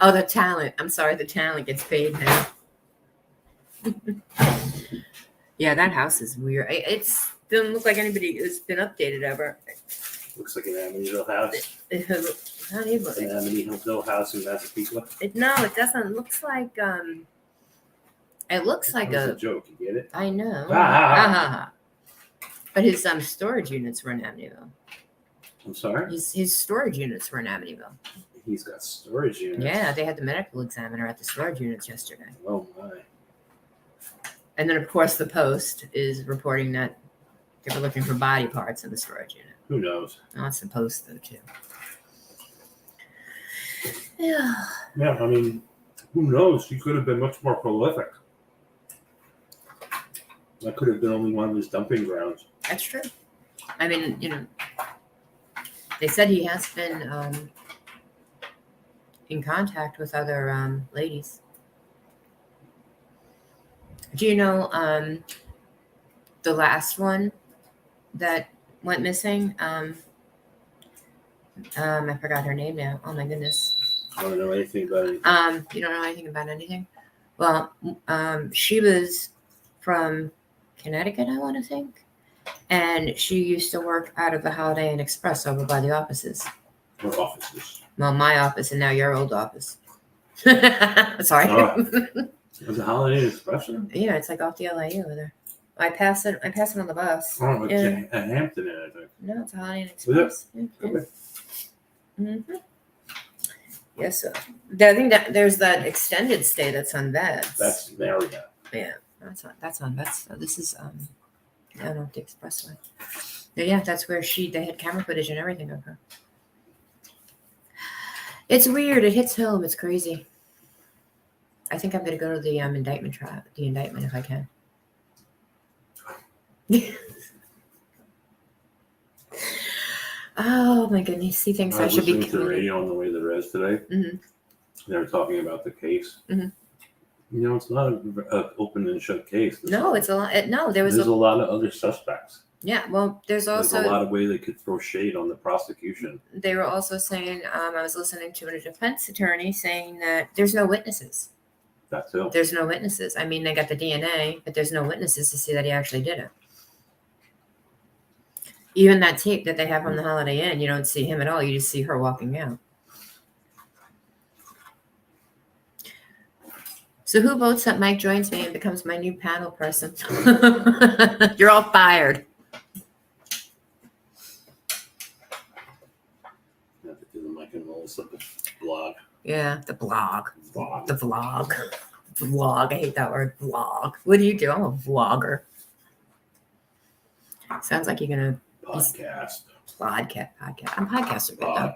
Oh, the talent. I'm sorry, the talent gets paid now. Yeah, that house is weird. It doesn't look like anybody has been updated ever. Looks like an Amityville house. Not even. An Amityville house in Massapequa. No, it doesn't. It looks like It looks like That was a joke. You get it? I know. Ah. But his storage units were in Amityville. I'm sorry? His storage units were in Amityville. He's got storage units. Yeah, they had the medical examiner at the storage units yesterday. Oh my. And then, of course, the Post is reporting that they were looking for body parts in the storage unit. Who knows? Oh, it's the Post, though, too. Yeah. Yeah, I mean, who knows? He could have been much more prolific. That could have been only one of his dumping grounds. That's true. I mean, you know, they said he has been in contact with other ladies. Do you know the last one that went missing? I forgot her name now. Oh my goodness. I don't know anything about it. You don't know anything about anything? Well, she was from Connecticut, I want to think. And she used to work out of the Holiday Inn Express over by the offices. What offices? Well, my office and now your old office. Sorry. Was it Holiday Inn Express? Yeah, it's like off the LIU over there. I pass it on the bus. Oh, it's Yeah. a Hampton Inn, I think. No, it's a Holiday Inn Express. Yeah. Okay. Mm-hmm. Yes, sir. I think that there's that extended stay that's on Vets. That's Marriott. Yeah, that's on Vets. So this is down off the expressway. Yeah, that's where they had camera footage and everything of her. It's weird. It hits home. It's crazy. I think I'm gonna go to the indictment if I can. Oh my goodness, he thinks I should be listening to the radio on the way to the res today. Mm-hmm. They were talking about the case. Mhm. You know, it's not an open and shut case. No, it's a lot. There's a lot of other suspects. Yeah, well, there's There's a also lot of way they could throw shade on the prosecution. they were also saying I was listening to a defense attorney saying that there's no witnesses. That too. There's no witnesses. I mean, they got the DNA, but there's no witnesses to see that he actually did it. Even that tape that they have from the Holiday Inn, you don't see him at all. You just see her walking out. So who votes that Mike joins me and becomes my new panel person? You're all fired. You have to do the Mike and Melissa blog. Yeah, the blog. Blog. The vlog. Vlog. I hate that word, vlog. What do you do? I'm a vlogger. Sounds like you're going to Podcast. podcast. I'm podcaster. But Pod.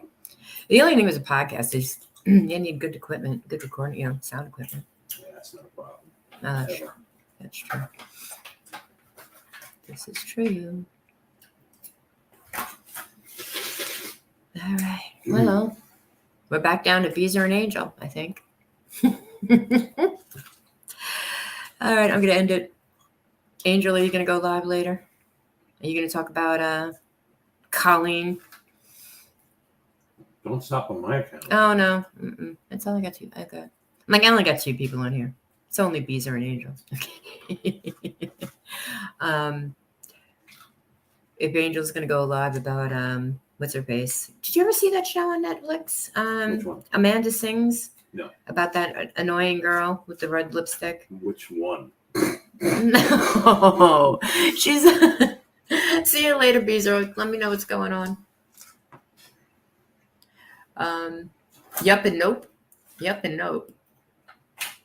the only thing with a podcast is You need good equipment, good recording, sound equipment. Yeah, that's not a problem. No, Ever. that's true. This is true. All right. Well, we're back down to Beezer and Angel, I think. All right, I'm going to end it. Angel, are you going to go live later? Are you going to talk about Colleen? Don't stop on my account. Oh, no. It's only got two. Okay. I only got two people on here. It's only Beezer and Angel. Okay. If Angel's going to go live about, what's her face? Did you ever see that show on Netflix? Which one? Amanda Sings? No. About that annoying girl with the red lipstick? Which one? No. She's... See you later, Beezer. Let me know what's going on. Yup and nope. Yup and nope.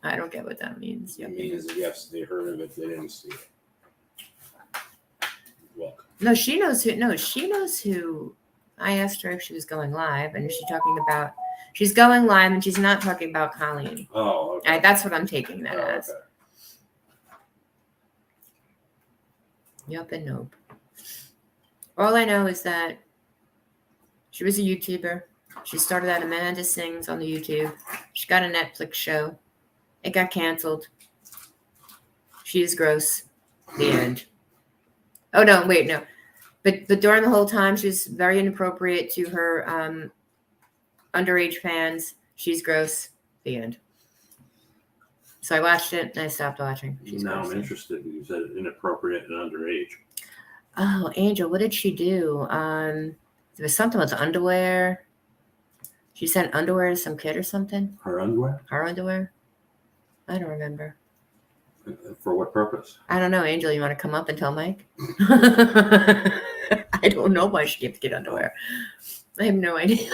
I don't get what that means. Yup It and means nope. yes, they heard of it, they didn't see it. Look. No, she knows who. No, she knows who. I asked her if she was going live, and is she talking about? She's going live, and she's not talking about Colleen. Oh, okay. That's what I'm taking that Oh, as. okay. Yup and nope. All I know is that she was a YouTuber. She started at Amanda Sings on the YouTube. She got a Netflix show. It got canceled. She is gross. The end. Oh no, wait, no. But during the whole time, she was very inappropriate to her underage fans. She's gross. The end. So I watched it and I stopped watching. She's Now gross. I'm interested. You said inappropriate and underage. Oh, Angel, what did she do? There was something with the underwear. She sent underwear to some kid or something. Her underwear? Her underwear? I don't remember. For what purpose? I don't know, Angel. You want to come up and tell Mike? I don't know why she gave the kid underwear. I have no idea.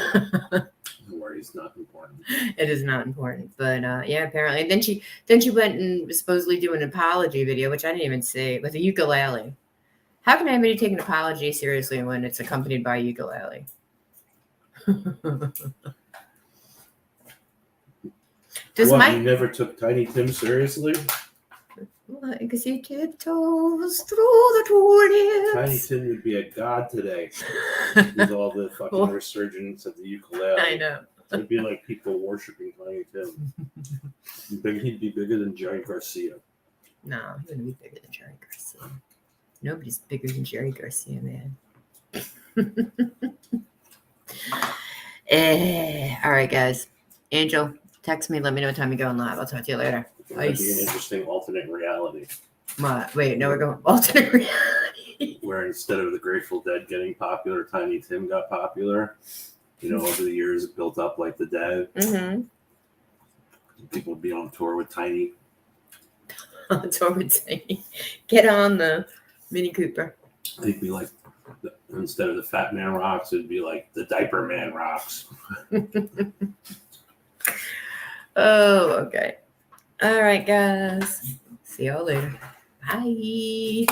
Don't worry, it's not important. It is not important, but yeah, apparently. And then she went and was supposedly do an apology video, which I didn't even see, with a ukulele. How can anybody take an apology seriously when it's accompanied by a ukulele? Does What, Mike? you never took Tiny Tim seriously? Like as he tiptoes through the Tiny tulips. Tim would be a god today with all the fucking Well, resurgence of the ukulele. I know. It'd be like people worshiping Tiny Tim. He'd be bigger than Jerry Garcia. No, he wouldn't be bigger than Jerry Garcia. Nobody's bigger than Jerry Garcia, man. All right, guys. Angel, text me. Let me know what time you're going live. I'll talk to you later. That'd be an Ice. interesting alternate reality What? Wait, no, we're going alternate reality. where instead of the Grateful Dead getting popular, Tiny Tim got popular. You know, over the years, it built up like the Dead. Mm-hmm. People would be on tour with Tiny. That's what we're saying. Get on the Mini Cooper. They'd be like, instead of the Fat Man Rocks, it'd be like the Diaper Man Rocks. Oh, okay. All right, guys. See y'all later. Bye.